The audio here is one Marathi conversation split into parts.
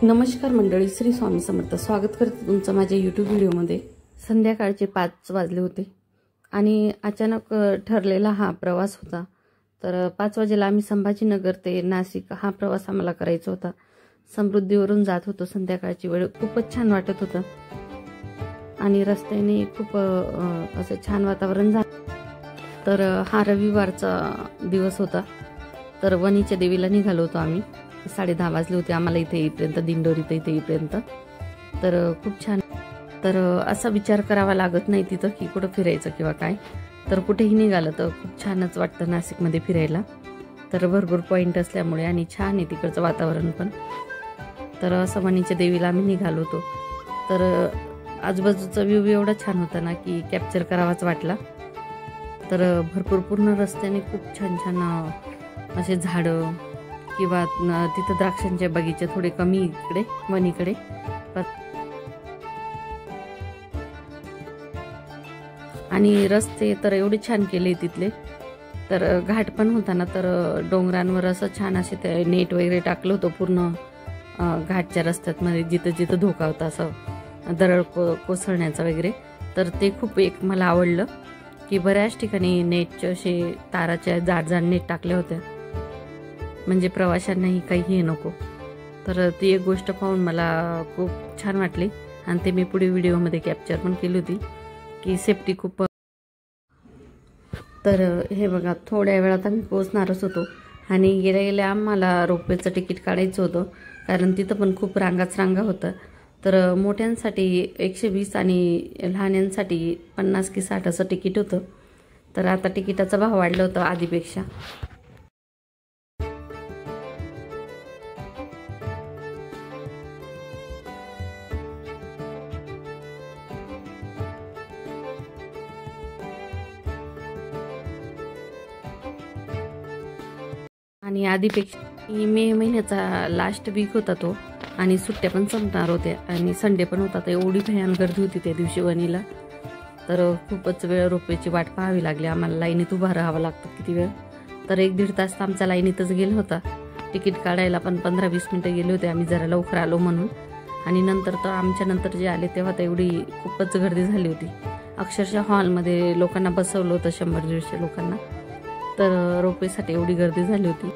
नमस्कार मंडळी, श्री स्वामी समर्थ. स्वागत करते तुमचं माझ्या यूट्यूब व्हिडिओमध्ये. संध्याकाळचे 5 वाजले होते आणि अचानक ठरलेला हा प्रवास होता. तर 5 वाजेला आम्ही संभाजीनगर ते नाशिक हा प्रवास आम्हाला करायचा होता. समृद्धीवरून जात होतो. संध्याकाळची वेळ खूपच छान वाटत होतं आणि रस्त्याने खूप असं छान वातावरण झालं. तर हा रविवारचा दिवस होता. तर वणीच्या देवीला निघालो होतो आम्ही. 10:30 वाजले होते आम्हाला इथे येईपर्यंत, दिंडोरीत इथे येईपर्यंत. तर खूप छान. तर असा विचार करावा लागत नाही तिथं की कुठं फिरायचं किंवा काय. तर कुठेही निघालं तर खूप छानच वाटतं नाशिकमध्ये फिरायला. तर भरपूर पॉईंट असल्यामुळे आणि छान आहे तिकडचं वातावरण पण. तर असं वणीच्या देवीला आम्ही निघालो होतो. तर आजूबाजूचा व्ह्यू एवढा छान होता ना की कॅप्चर करावाच वाटला. तर भरपूर पूर्ण रस्त्याने खूप छान छान असे झाडं किंवा तिथं द्राक्षांचे बगीचे थोडे कमी इकडे वणीकडे. आणि रस्ते तर एवढे छान केले तिथले. तर घाट पण होता ना, तर डोंगरांवर असं छान असे ते नेट वगैरे टाकलं होतं पूर्ण घाटच्या रस्त्यात मध्ये, जिथं जिथं धोका होता असं दरड कोसळण्याचा वगैरे. तर ते खूप एक मला आवडलं की बऱ्याच ठिकाणी नेटचे असे ताराच्या जाड नेट टाकले होते, म्हणजे प्रवाशांनाही काही हे नको. तर ती एक गोष्ट पाहून मला खूप छान वाटली आणि ते मी पुढे व्हिडिओमध्ये कॅप्चर पण केली होती की सेफ्टी खूप. तर हे बघा, थोड्या वेळात आम्ही पोहोचणारच होतो आणि गेल्या गेल्या आम्हाला रोपवेचं तिकीट काढायचं होतं, कारण तिथं पण खूप रांगा होतं. तर मोठ्यांसाठी 120 आणि लहान्यांसाठी 50 की 60 असं तिकीट होतं. तर आता तिकिटाचा भाव वाढला होता आधीपेक्षा. आणि आधीपेक्षा मे महिन्याचा लास्ट वीक होता तो आणि सुट्ट्या पण संपणार होत्या आणि संडे पण होता. तर एवढी भयान गर्दी होती त्या दिवशी वणीला. तर खूपच वेळ रोपवेची वाट पाहावी लागली आम्हाला. लाईनीत उभा राहावं लागतं किती वेळ. तर 1-1.5 तास तर आमचा लाईनीतच गेला होता. तिकीट काढायला पण 15-20 मिनटं गेले होते आम्ही, जरा लवकर आलो म्हणून. आणि नंतर तर आमच्या नंतर जे आले तेव्हा तर एवढी खूपच गर्दी झाली होती. अक्षरशः हॉलमध्ये लोकांना बसवलं होतं, 100-150 लोकांना. तर रोपवेसाठी एवढी गर्दी झाली होती.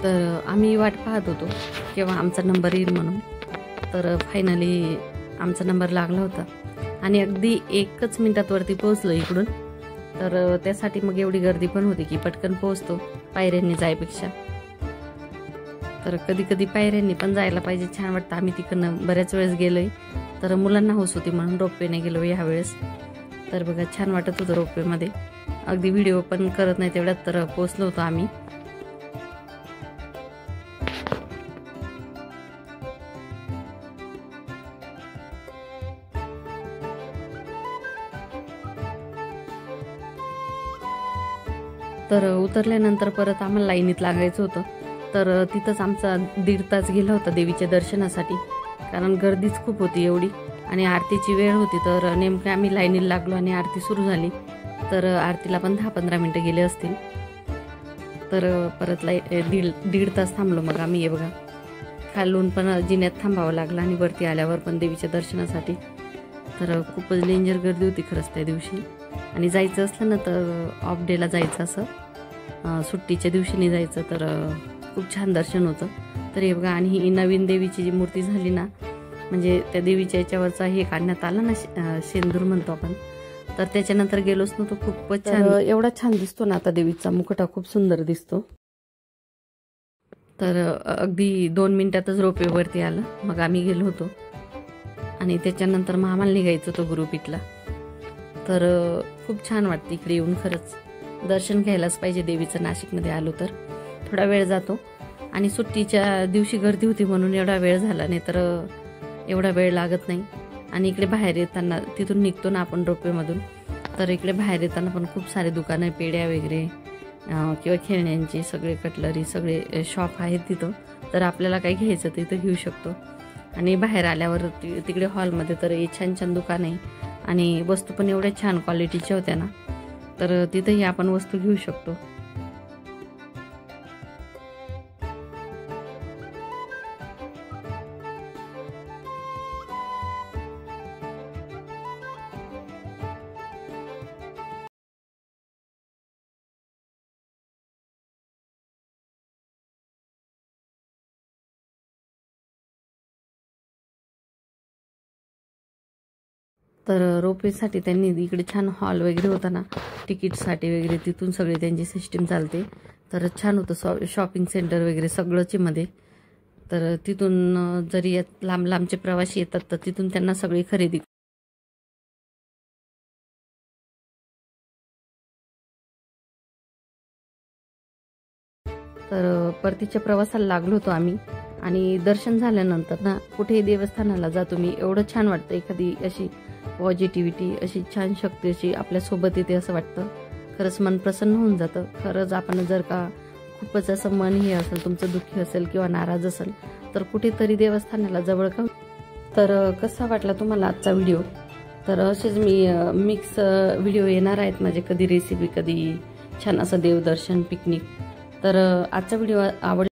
तर आम्ही वाट पाहत होतो केव्हा आमचा नंबर येईल म्हणून. तर फायनली आमचा नंबर लागला होता आणि अगदी 1च मिनिटात वरती पोहोचलो इकडून. तर त्यासाठी मग एवढी गर्दी पण होती की पटकन पोहोचतो पायऱ्यांनी जायपेक्षा. तर कधी कधी पायऱ्यांनी पण जायला पाहिजे, छान वाटतं. आम्ही तिकडनं बऱ्याच वेळेस गेलोय. तर मुलांना हौस होती म्हणून रोपवेने गेलो यावेळेस. तर बघा, छान वाटत होतं रोपवेमध्ये. अगदी व्हिडिओ पण करत नाही तेवढ्यात तर पोहोचलो होतो आम्ही. तर उतरल्यानंतर परत आम्हाला लाईनीत लागायचं होतं. तर तिथंच आमचा 1.5 तास गेला होता देवीच्या दर्शनासाठी, कारण गर्दीच खूप होती एवढी आणि आरतीची वेळ होती. तर नेमकं आम्ही लाईनीला लागलो आणि आरती सुरू झाली. तर आरतीला पण 10-15 मिनटं गेले असतील. तर परत 1.5 तास थांबलो मग आम्ही. हे बघा, खालून पण जिन्यात थांबावं लागलं आणि वरती आल्यावर पण देवीच्या दर्शनासाठी. तर खूपच डेंजर गर्दी होती खरंच त्या दिवशी. आणि जायचं असलं ना तर ऑफ डेला जायचं, असं सुट्टीच्या दिवशी नाही जायचं. तर खूप छान दर्शन होतं. तर हे बघा, आणि ही नवीन देवीची जी मूर्ती झाली ना, म्हणजे त्या देवीच्या याच्यावरचा हे काढण्यात आलं ना, शेंदूर म्हणतो आपण. तर त्याच्यानंतर गेलोच नव्हतो. खूपच छान, एवढा छान दिसतो ना आता देवीचा मुखटा, खूप सुंदर दिसतो. तर अगदी 2 मिनिटातच रोपवेवरती आलं. मग आम्ही गेलो होतो आणि त्याच्यानंतर मग आम्हाला निघायचं होतं गुरुपीठला. तर खूप छान वाटतं इकडे येऊन खरंच. दर्शन घ्यायलाच पाहिजे देवीचं नाशिकमध्ये आलो तर. थोडा वेळ जातो आणि सुट्टीच्या दिवशी गर्दी होती म्हणून एवढा वेळ झाला, नाही तर एवढा वेळ लागत नाही. आणि इकडे बाहेर येताना तिथून निघतो ना आपण रोपवेमधून, तर इकडे बाहेर येताना पण खूप सारे दुकानं, पेड्या वगैरे किंवा खेळण्यांची सगळे कटलरी सगळे शॉप आहेत तिथं. तर आपल्याला काही घ्यायचं तर इथं घेऊ शकतो. आणि बाहेर आल्यावर तिकडे हॉलमध्ये तर छान छान दुकान आहे आणि वस्तू पण एवढ्या छान क्वालिटीच्या होत्या ना, तर तिथंही आपण वस्तू घेऊ शकतो. तर रोपवेसाठी त्यांनी इकडे छान हॉल वगैरे होता ना, तिकीटसाठी वगैरे तिथून सगळी त्यांची सिस्टीम चालते. तर छान होतं शॉपिंग सेंटर वगैरे सगळंच मध्ये. तर तिथून जरी लांब लांबचे प्रवासी येतात तर तिथून त्यांना सगळी खरेदी. तर परतीच्या प्रवासाला लागलो होतो आम्ही. आणि दर्शन झाल्यानंतर ना कुठेही देवस्थानाला जातो मी, एवढं छान वाटतं. एखादी अशी पॉझिटिव्हिटी, अशी छान शक्ती अशी आपल्यासोबत येते असं वाटतं. खरंच मन प्रसन्न होऊन जातं. खरंच आपण जर का खूपच असं मन हे असेल, तुमचं दुःखी असेल किंवा नाराज असेल, तर कुठेतरी देवस्थानाला जवळ का. तर कसा वाटला तुम्हाला आजचा व्हिडिओ? तर असेच मी मिक्स व्हिडिओ येणार आहेत माझे, कधी रेसिपी, कधी छान असं देवदर्शन, पिकनिक. तर आजचा व्हिडिओ आवड